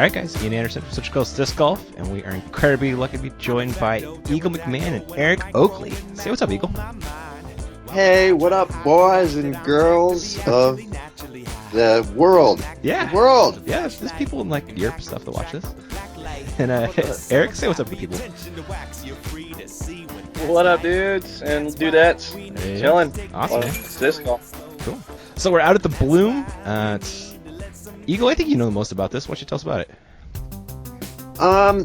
Alright guys, Ian Anderson from Switch Coast Disc Golf, and we are incredibly lucky to be joined by Eagle McMahon and Eric Oakley. Say what's up, Eagle. Hey, what up, boys and girls of the world? Yeah. The world. Yeah, there's people in like Europe and stuff that watch this. And Eric, say what's up to people. What up, dudes and dudettes? Hey. Chilling. Awesome. It's disc golf. Cool. So we're out at the Bloom. It's Eagle, I think you know the most about this. Why don't you tell us about it?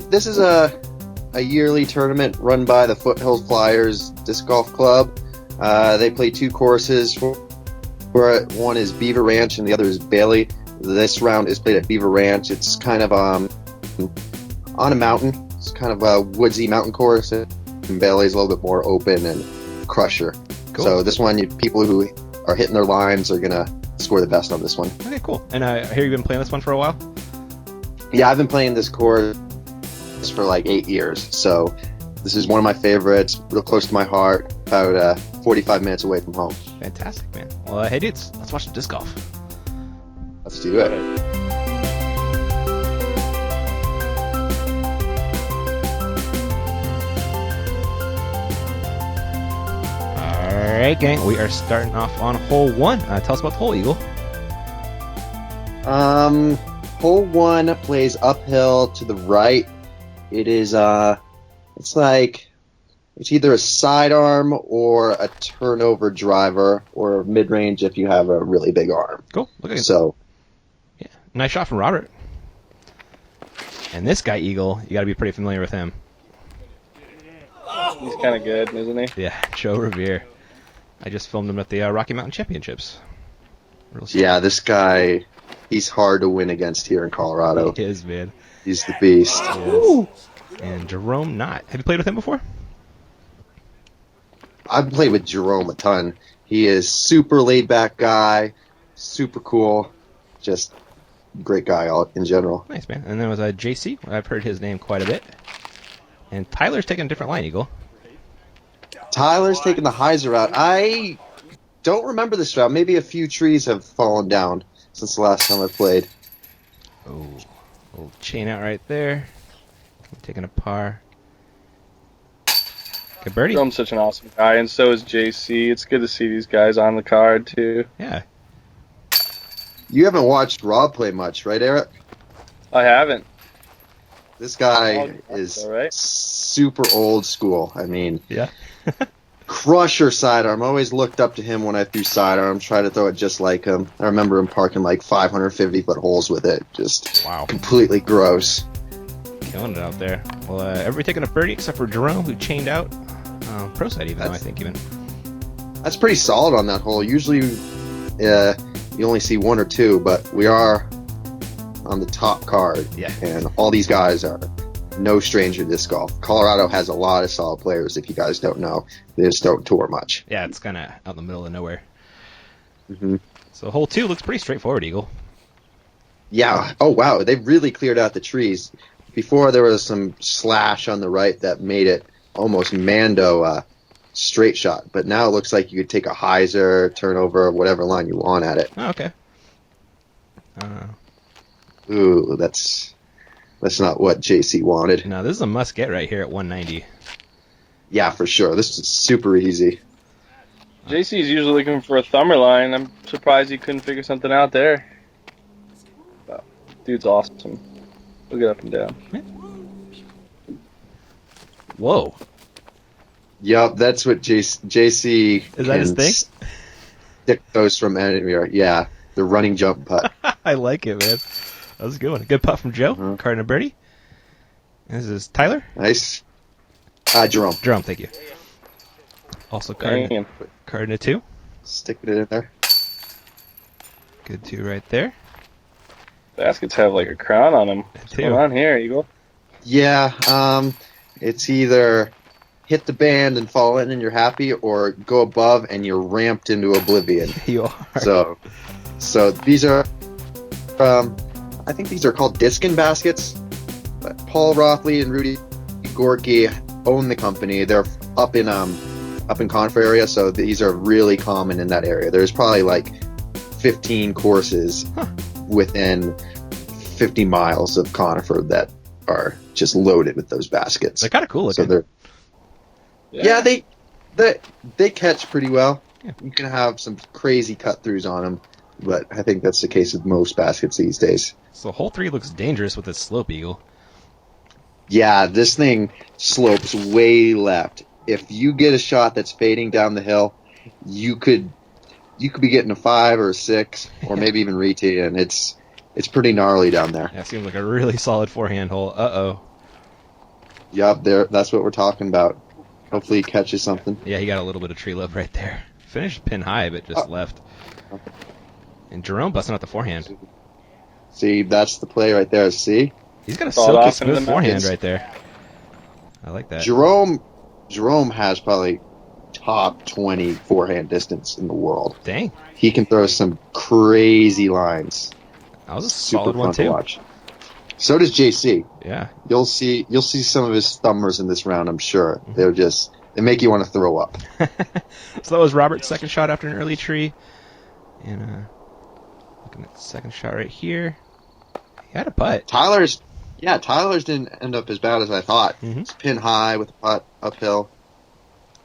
This is a yearly tournament run by the Foothills Flyers Disc Golf Club. They play two courses. One is Beaver Ranch and the other is Bailey. This round is played at Beaver Ranch. It's kind of on a mountain. It's kind of a woodsy mountain course. And Bailey's a little bit more open and crusher. Cool. So this one, people who are hitting their lines are gonna score the best on this one. Okay, cool. And I hear you've been playing this one for a while? Yeah, I've been playing this course for like 8 years. So this is one of my favorites, real close to my heart, about 45 minutes away from home. Fantastic, man. Well, hey dudes, let's watch the disc golf. Let's do it. Alright, gang, we are starting off on hole 1. Tell us about the hole, Eagle. Hole 1 plays uphill to the right. It is, it's either a sidearm or a turnover driver or mid-range if you have a really big arm. Cool. Look at it. So, yeah, nice shot from Robert. And this guy, Eagle, you got to be pretty familiar with him. He's kind of good, isn't he? Yeah, Joe Rovere. I just filmed him at the Rocky Mountain Championships. yeah, this guy, he's hard to win against here in Colorado. He is, man. He's the beast. Yes. And Jerome Knott. Have you played with him before? I've played with Jerome a ton. He is super laid-back guy, super cool, just great guy all in general. Nice, man. And then was JC. I've heard his name quite a bit. And Tyler's taking a different line, Eagle. Tyler's taking the hyzer route. I don't remember this route. Maybe a few trees have fallen down since the last time I played. Oh, little chain out right there. Taking a par. Good birdie. Jerome's such an awesome guy, and so is JC. It's good to see these guys on the card, too. Yeah. You haven't watched Rob play much, right, Eric? I haven't. This guy Oh, is all right. super old school. I mean, Yeah. crusher sidearm. I always looked up to him when I threw sidearm, tried to throw it just like him. I remember him parking like 550-foot holes with it. Just Wow. completely gross. Killing it out there. Well, everybody taking a birdie except for Jerome, who chained out. Pro side even, though, I think, even. That's pretty solid on that hole. Usually you only see one or two, but we are on the top card. Yeah. And all these guys are no stranger to disc golf. Colorado has a lot of solid players, if you guys don't know. They just don't tour much. Yeah, it's kind of out in the middle of nowhere. Mm-hmm. So hole 2 looks pretty straightforward, Eagle. Yeah. Oh, wow. They really cleared out the trees. Before, there was some slash on the right that made it almost Mando straight shot. But now it looks like you could take a hyzer, turnover, whatever line you want at it. Oh, okay. Ooh, that's not what JC wanted. Now, this is a must-get right here at 190. Yeah, for sure. This is super easy. JC's usually looking for a thumber line. I'm surprised he couldn't figure something out there. But dude's awesome. Look it up and down. Whoa. Yup, that's what JC Is that his thing? Stick those from anywhere. Yeah, the running jump putt. I like it, man. That was a good one. A good putt from Joe. Uh-huh. Card and a birdie. This is Tyler? Nice. Jerome. Jerome, thank you. Also card and a 2. Sticking it in there. Good 2 right there. Baskets have like a crown on them. What's going on here, Eagle? Yeah, it's either hit the band and fall in and you're happy, or go above and you're ramped into oblivion. You are. So these are, I think these are called Diskin baskets. But Paul Rothley and Rudy Gorky own the company. They're up in Conifer area, so these are really common in that area. There's probably like 15 courses within 50 miles of conifer that are just loaded with those baskets. They're kind of cool looking. So they're they catch pretty well. Yeah. You can have some crazy cut throughs on them, but I think that's the case with most baskets these days. So hole 3 looks dangerous with this slope eagle. Yeah, this thing slopes way left. If you get a shot that's fading down the hill, you could be getting a 5 or a 6, or maybe even re-tee, and it's pretty gnarly down there. Yeah, seems like a really solid forehand hole. Uh-oh. Yup, that's what we're talking about. Hopefully he catches something. Yeah, he got a little bit of tree love right there. Finished pin high, but just left. And Jerome busting out the forehand. See, that's the play right there. See? He's got a Thought silky off into smooth the forehand mountains. right there. I like that. Jerome has probably top 20 forehand distance in the world. Dang. He can throw some crazy lines. That was a Super solid fun one, to too. watch. So does JC. Yeah. You'll see some of his thumbers in this round, I'm sure. They make you want to throw up. So that was Robert's second shot after an early tree. And looking at the second shot right here. He had a putt. Tyler's didn't end up as bad as I thought. Mhm. It's pin high with the putt uphill.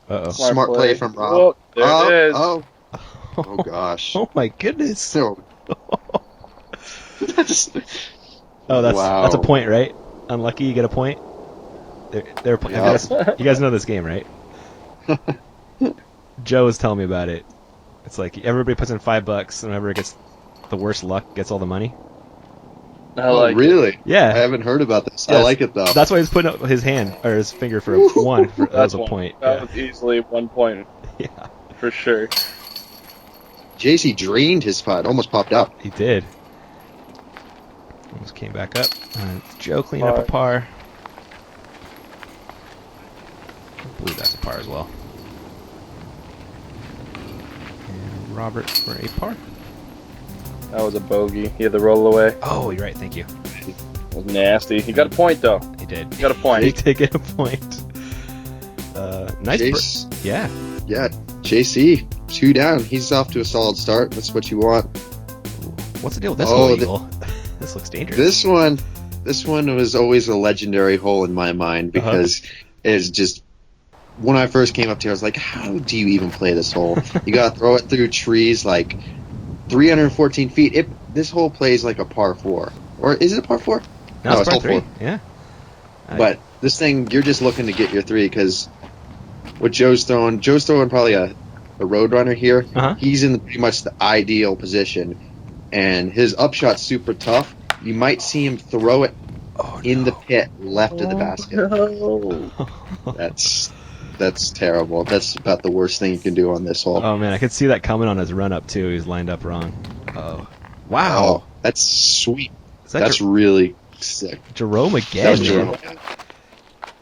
Uh-oh. Smart play from Rob. Oh, there it is. Oh gosh. Oh my goodness. So, Oh, that's Wow. that's a point, right? Unlucky, you get a point. They're Yeah. you guys know this game, right? Joe was telling me about it. It's like everybody puts in $5, and whoever gets the worst luck gets all the money. I like it. really? Yeah. I haven't heard about this. I Yes. like it though. That's why he's putting up his hand or his finger for a one. That was a one. point. That Yeah. was easily 1 point Yeah, for sure. JC drained his putt, almost popped up. he did. Almost came back up. Joe cleaning up a par. I believe that's a par as well. And Robert for a par. That was a bogey. He had the roll away. Oh, you're right. Thank you. It was nasty. He got a point though. He did. He got a point. He did get a point. Nice. Jace, Yeah. yeah, JC, 2 down. He's off to a solid start. That's what you want. What's the deal with this Oh, hole, the- Eagle? This looks dangerous. This one was always a legendary hole in my mind because it's just when I first came up to it, I was like, how do you even play this hole? You gotta throw it through trees like 314 feet. This hole plays like a par 4. Or is it a par 4? No, it's par hole 3. 4. Yeah. But this thing, you're just looking to get your 3 because what Joe's throwing probably a road runner here. Uh-huh. He's in pretty much the ideal position. And his upshot's super tough. You might see him throw it in the pit left of the basket. No. That's terrible. That's about the worst thing you can do on this hole. Oh man, I could see that coming on his run up too. He was lined up wrong. Oh, wow. Oh, that's sweet. Is that That's really sick. Jerome That again? was Man. Jerome.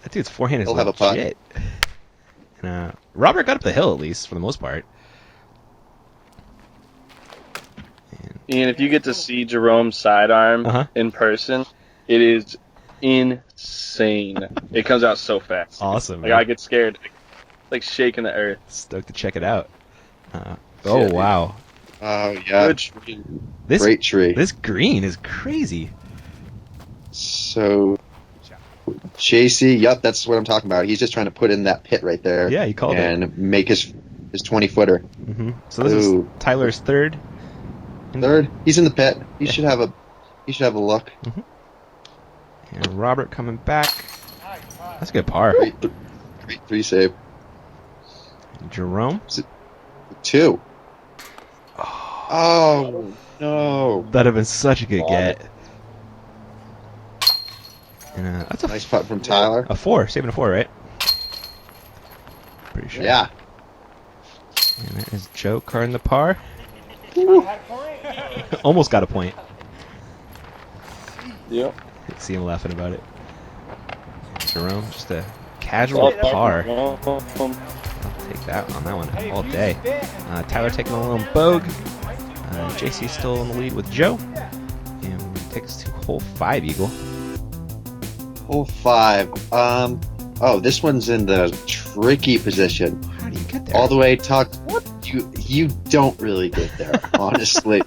That dude's forehand is He'll have a putt. legit. And, Robert got up the hill at least for the most part. Ian, if you get to see Jerome's sidearm Uh-huh. in person, it is insane. It comes out so fast. Awesome. Like Man. I get scared, like shaking the earth. Stoked to check it out. Yeah, Oh wow, Oh, yeah. Good tree. this Great tree. this green is crazy. So, JC, yep, that's what I'm talking about. He's just trying to put in that pit right there. Yeah, he called it. and make his 20-footer. So this Ooh. is Tyler's third. Third, he's in the pit. He should have a look. And Robert coming back. That's a good par. Great 3 save. Jerome. 2. Oh no! That'd have been such a good get. And, that's a Nice putt from Tyler. A 4, saving a 4, right? Pretty sure. Yeah. And there is Joe carding the par. Almost got a point. Yep. See him laughing about it. Jerome, just a casual par. I'll take that on that one all day. Tyler taking a little bogue. JC still in the lead with Joe. And we're going to take us to hole 5, Eagle. Hole 5. Oh, this one's in the tricky position. How do you get there? All the way tucked You don't really get there, honestly.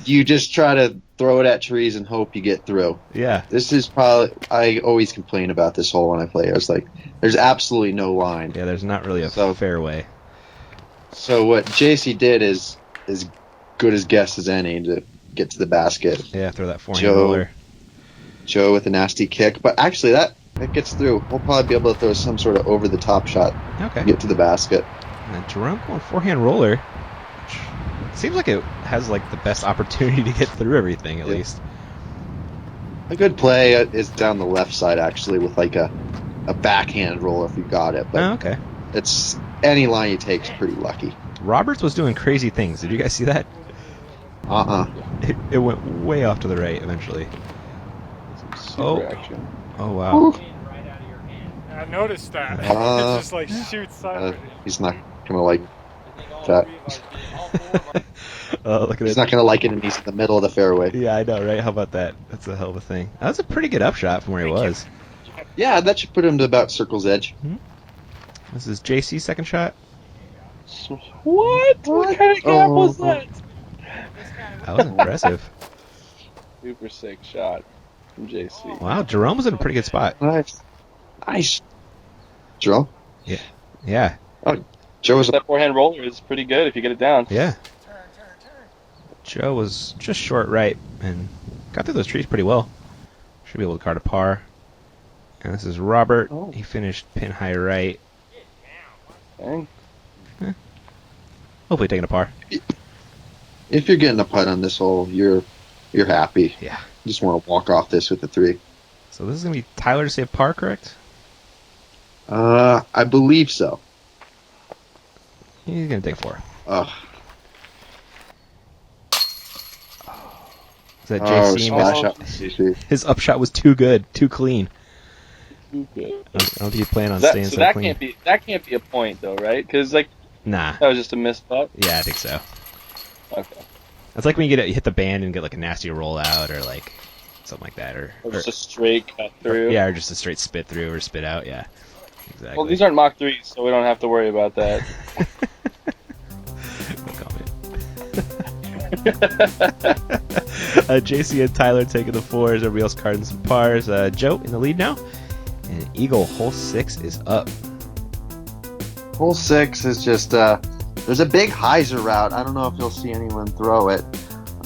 You just try to throw it at trees and hope you get through. Yeah. This is probably, I always complain about this hole when I play. I was like, there's absolutely no line. Yeah, there's not really a fairway. So what JC did is as good as guess as any to get to the basket. Yeah, throw that forehand roller. Joe with a nasty kick, but actually that gets through. We'll probably be able to throw some sort of over-the-top shot to get to the basket. And Jerome going forehand roller. Which seems like it has like the best opportunity to get through everything, at least. A good play is down the left side, actually, with like a backhand roll if you got it. But it's any line you take is pretty lucky. Roberts was doing crazy things. Did you guys see that? It went way off to the right eventually. Action. Oh wow. I noticed that. It's just like shoots sideways. He's not gonna like that. Oh, look at He's not gonna like it, and he's in the middle of the fairway. Yeah, I know, right? How about that? That's a hell of a thing. That was a pretty good upshot from where he was. Yeah, that should put him to about circle's edge. This is JC's second shot. What? What kind of gap was that? That was impressive. Super sick shot from JC. Wow, Jerome was in a pretty good spot. Nice. Jerome? Yeah. Oh, Joe was that forehand roller is pretty good if you get it down. Yeah. Joe was just short right and got through those trees pretty well. Should be able to card a par. And this is Robert. He finished pin high right. Dang. Hopefully taking a par. If you're getting a putt on this hole, you're happy. Yeah. You just want to walk off this with a 3. So this is going to be Tyler to save par, correct? I believe so. He's going to take 4. Is that JC? His upshot was too good, too clean. Too good. I don't think you plan on staying so clean. That can't be a point though, right? Because nah, that was just a missed putt. Yeah, I think so. Okay. That's like when you hit the band and get like a nasty rollout or like something like that, or just a straight cut through. Or just a straight spit through or spit out. Yeah, exactly. Well, these aren't Mach 3s, so we don't have to worry about that. No comment. JC and Tyler taking the 4s. Everybody else carding some pars. Joe in the lead now. And Eagle, hole 6 is up. Hole 6 is just, there's a big hyzer route. I don't know if you'll see anyone throw it.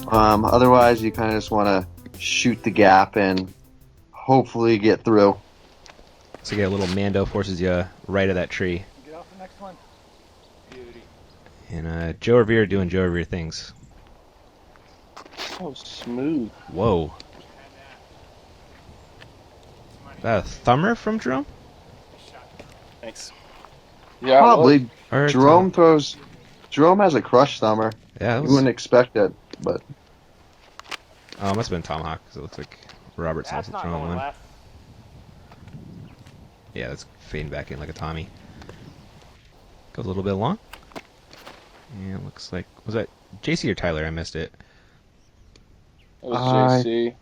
Otherwise, you kind of just want to shoot the gap and hopefully get through. So you get a little Mando forces you right of that tree. Get off the next one. Beauty. And Joe Rovere doing Joe Rovere things. So smooth. Whoa. Is that a thumber from Jerome? Thanks. Yeah, probably. Jerome has a crush thumber. Yeah, you wouldn't expect it, but. Oh, it must have been Tomahawk, because it looks like Robert's also throwing one. Left. Yeah, that's fading back in like a Tommy. Goes a little bit long. Yeah, it looks like... Was that JC or Tyler? I missed it. It was JC.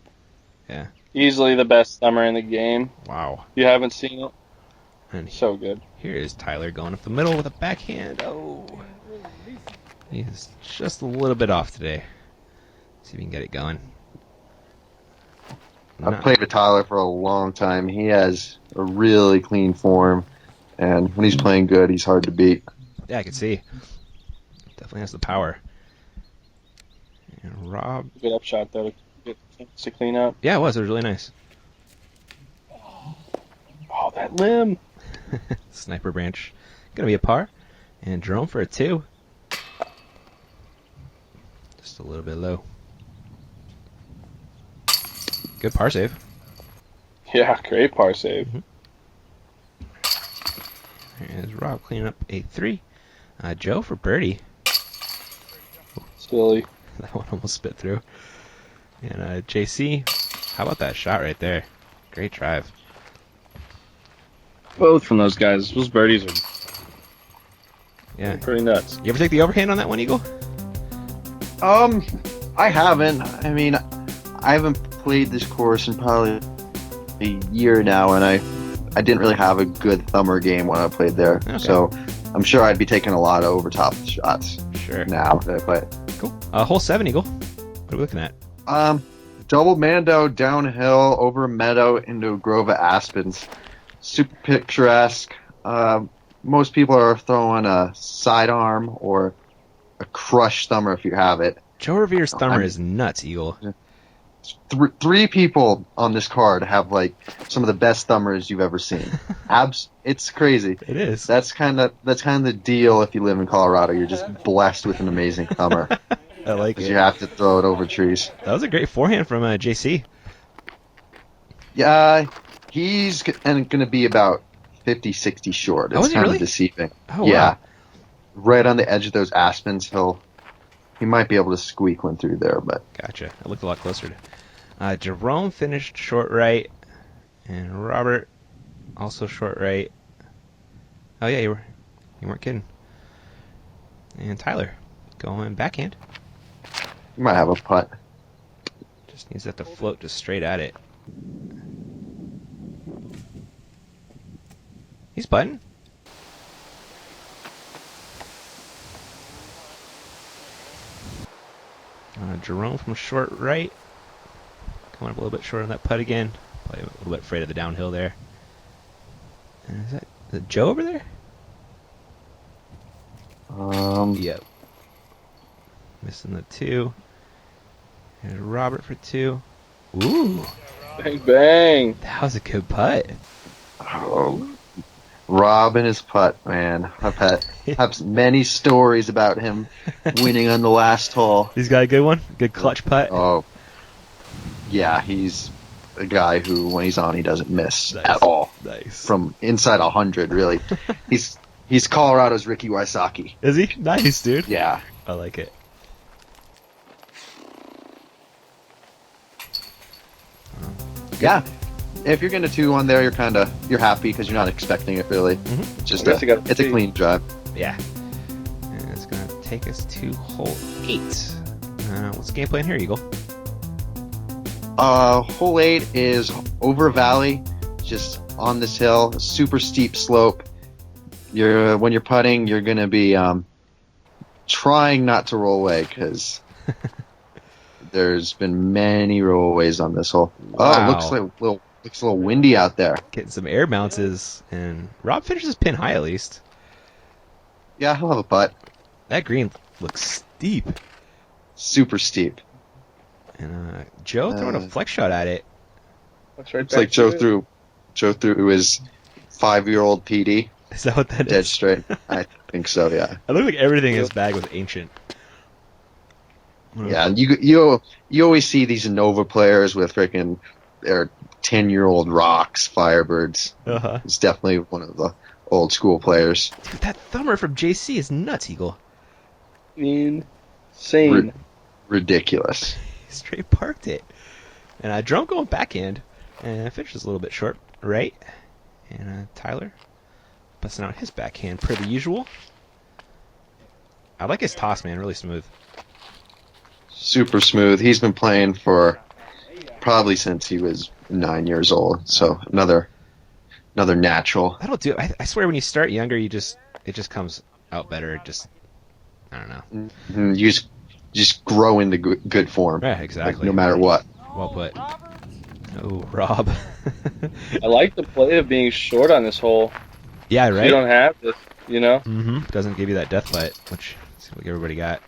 Yeah. Easily the best thumber in the game. Wow. You haven't seen it? And so good. Here is Tyler going up the middle with a backhand. Oh. He's just a little bit off today. See if we can get it going. I've played with Tyler for a long time. He has a really clean form, and when he's playing good, he's hard to beat. Yeah, I can see. Definitely has the power. And Rob... Good upshot, though, to clean up. Yeah, it was. It was really nice. Oh, that limb. Sniper branch. Gonna be a par. And Jerome for a 2. Just a little bit low. Good par save. Yeah, great par save. Here's Rob cleaning up a 3. Joe for birdie. Silly. That one almost spit through. And JC, how about that shot right there? Great drive. Both from those guys. Those birdies are pretty nuts. You ever take the overhand on that one, Eagle? I haven't. I mean, I haven't played this course in probably a year now, and I didn't really have a good thumber game when I played there. Okay. So I'm sure I'd be taking a lot of over top shots. Sure. now. But Cool. Hole 7, Eagle. What are we looking at? double Mando downhill over a meadow into a grove of aspens. Super picturesque. Most people are throwing a sidearm or a crushed thumber if you have it. Joe Rovere's thumber is nuts, Eagle. Three people on this card have like some of the best thumbers you've ever seen. It's crazy. It is. That's kind of the deal if you live in Colorado. You're just blessed with an amazing thumber. I like it. Because you have to throw it over trees. That was a great forehand from JC. Yeah, he's going to be about 50, 60 short. It's Oh, is he kind really? of deceiving. Oh, yeah. wow. Right on the edge of those aspens, he might be able to squeak one through there, but Gotcha. It looked a lot closer to. Jerome finished short right, and Robert also short right. Oh yeah, you weren't kidding. And Tyler going backhand. you might have a putt. Just needs that to float just straight at it. He's putting. Jerome from short right. Coming up a little bit short on that putt again. Probably a little bit afraid of the downhill there. And is that Joe over there? Yep. Missing the 2. Here's Robert for 2. Ooh, Bang, bang. that was a good putt. Rob and his putt, man. I've have many stories about him winning on the last hole. He's got a good one. Good clutch putt. Oh, yeah, he's a guy who, when he's on, he doesn't miss Nice. at all. Nice. From inside 100, really. He's Colorado's Ricky Wysocki. Is he? Nice, dude. Yeah. I like it. Yeah. If you're getting a 2-1 there, you're happy because you're not expecting it, really. Mhm. Just I guess you got it's a three. clean drive. Yeah. And it's going to take us to hole 8. What's the game plan here, Eagle? Hole 8 is over a valley, just on this hill, a super steep slope. When you're putting, you're going to be trying not to roll away because there's been many rollaways on this hole. Oh, Wow. it looks a little windy out there. Getting some air bounces, and Rob finishes pin high at least. Yeah, he'll have a putt. That green looks steep. Super steep. And Joe throwing a flex shot at it. Looks right It's back like Joe to it. threw his 5-year-old PD Is that what that dead is? straight. I think so. Yeah. It looked like everything in his bag was ancient. Yeah, and you always see these Nova players with freaking their 10-year-old rocks, Firebirds. Uh-huh. He's definitely one of the old school players. Dude, that thumber from JC is nuts, Eagle. Insane. Ridiculous. He straight parked it. And Jerome going backhand. And finishes a little bit short, right? And Tyler busting out his backhand per the usual. I like his toss, man. Really smooth. Super smooth. He's been playing for probably since he was 9 years old. So another natural. That'll do it. I swear when you start younger, it just comes out better. I don't know. Mhm. You just grow into good form. Yeah, Like, exactly. no matter what. Well put. Oh, Rob. I like the play of being short on this hole. Yeah, You right? don't have this, you know? Mm-hmm. Doesn't give you that death putt, which is what everybody got.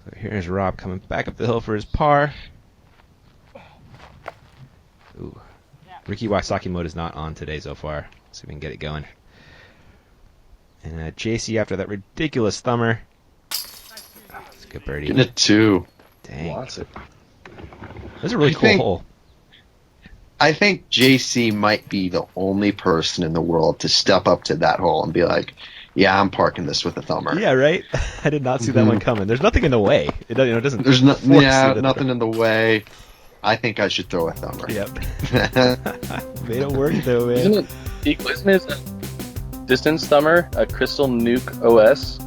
So here's Rob coming back up the hill for his par. Ooh. Ricky Wysocki mode is not on today so far. See if we can get it going. And JC after that ridiculous thumber. Oh, that's a good birdie. Getting a 2. Dang. Lots of That's a really I cool think- hole. I think JC might be the only person in the world to step up to that hole and be like, yeah, I'm parking this with a thumber. Yeah, right? I did not see that one coming. There's nothing in the way. It doesn't. There's force you to nothing in the way. I think I should throw a thumber. Yep. Made it work though, man. Isn't his distance thumber a Crystal Nuke OS?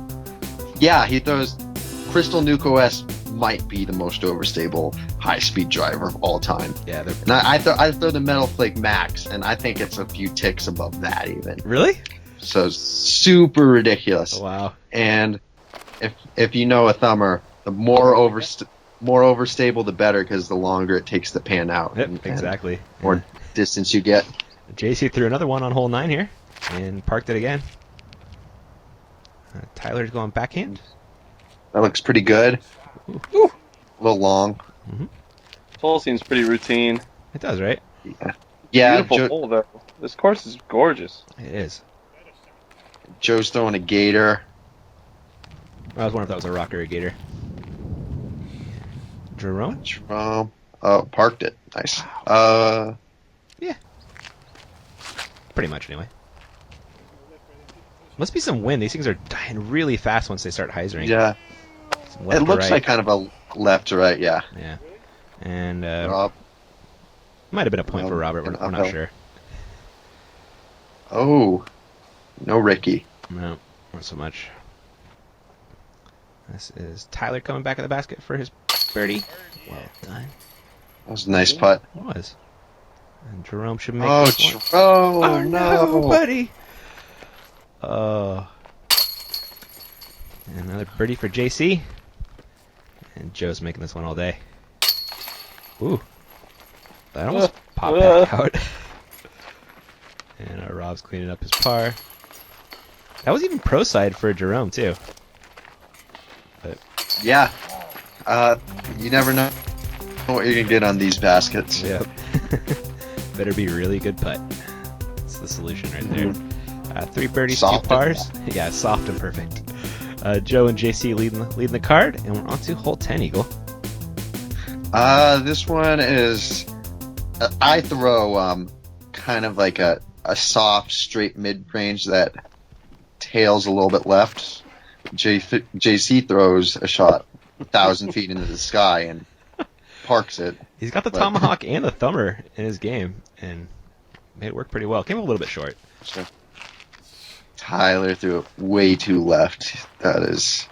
Yeah, he throws Crystal Nuke OS might be the most overstable high-speed driver of all time. Yeah, they're And I throw the Metal Flake Max, and I think it's a few ticks above that even. really? So super ridiculous. Oh, wow. and if you know a thumber, the more overstable, the better, because the longer it takes to pan out. Yep, exactly. More distance you get. JC threw another one on hole 9 here and parked it again. Tyler's going backhand. That looks pretty good. Ooh. A little long. Mm-hmm. This hole seems pretty routine. It does, right? Yeah. Beautiful hole, though. This course is gorgeous. It is. Joe's throwing a gator. I was wondering if that was a rock or a gator. Jerome? Oh, parked it. Nice. Yeah. Pretty much, anyway. Must be some wind. These things are dying really fast once they start hyzering. Yeah. It looks like kind of a left to right, yeah. Yeah. And Rob. might have been a point for Robert. We're not sure. Oh. No Ricky. No, not so much. This is Tyler coming back at the basket for his birdie. Well done. That was a nice putt. It was. And Jerome should make Oh, this one. Jerome! Oh, no, buddy! Oh. And another birdie for JC. And Joe's making this one all day. Ooh. That almost popped back out. And Rob's cleaning up his par. That was even pro side for Jerome, too. But Yeah. You never know what you're going to get on these baskets. Yep. Better be really good putt. That's the solution right there. 3 birdies, Soft 2 pars. Yeah, soft and perfect. Joe and JC leading the card, and we're on to hole 10, Eagle. This one is... I throw kind of like a soft, straight mid-range that tails a little bit left. JC throws a shot 1,000 feet into the sky and parks it. He's got the tomahawk and the thumber in his game, and made it work pretty well. Came a little bit short. Sure. Tyler threw it way too left. That is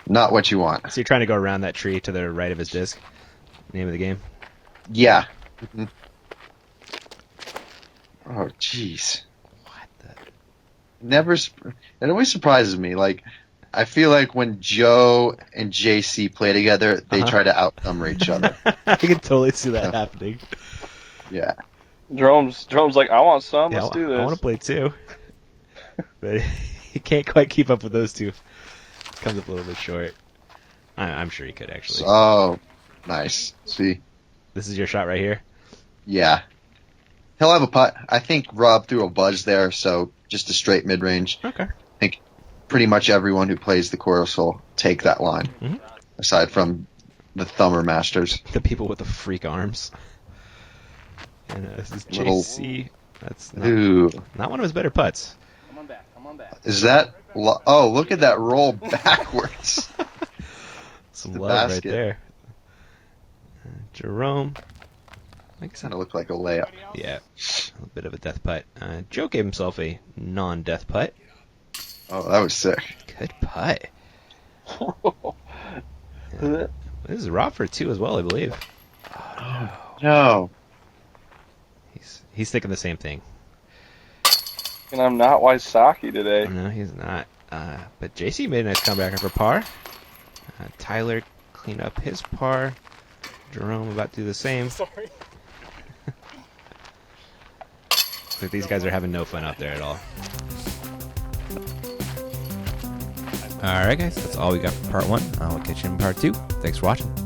not what you want. So you're trying to go around that tree to the right of his disc? Name of the game? Yeah. Mm-hmm. Oh, jeez. What the? It always surprises me. Like, I feel like when Joe and JC play together, they try to out-thumber each other. I can totally see that happening. Yeah. Jerome's like, I want some. Let's do this. I want to play too. But he can't quite keep up with those two. Comes up a little bit short. I'm sure he could, actually. Oh, nice. See? This is your shot right here? Yeah. He'll have a putt. I think Rob threw a buzz there, so just a straight mid-range. Okay. I think pretty much everyone who plays the course will take that line, aside from the thumber masters. The people with the freak arms. And this is JC. That's not one of his better putts. Come on back. Is that... Oh, look at that roll backwards. Some love right there. Jerome. I guess that looked like a layup. Yeah, a bit of a death putt. Joe gave himself a non-death putt. Oh, that was sick. Good putt. This is Rob for 2 as well, I believe. Oh, no. He's thinking the same thing. And I'm not Wysocki today. No, he's not. But JC made a nice comeback for par. Tyler cleaned up his par. Jerome about to do the same. Sorry. Like these guys are having no fun out there at all. Alright guys, that's all we got for part 1. I'll catch you in part 2. Thanks for watching.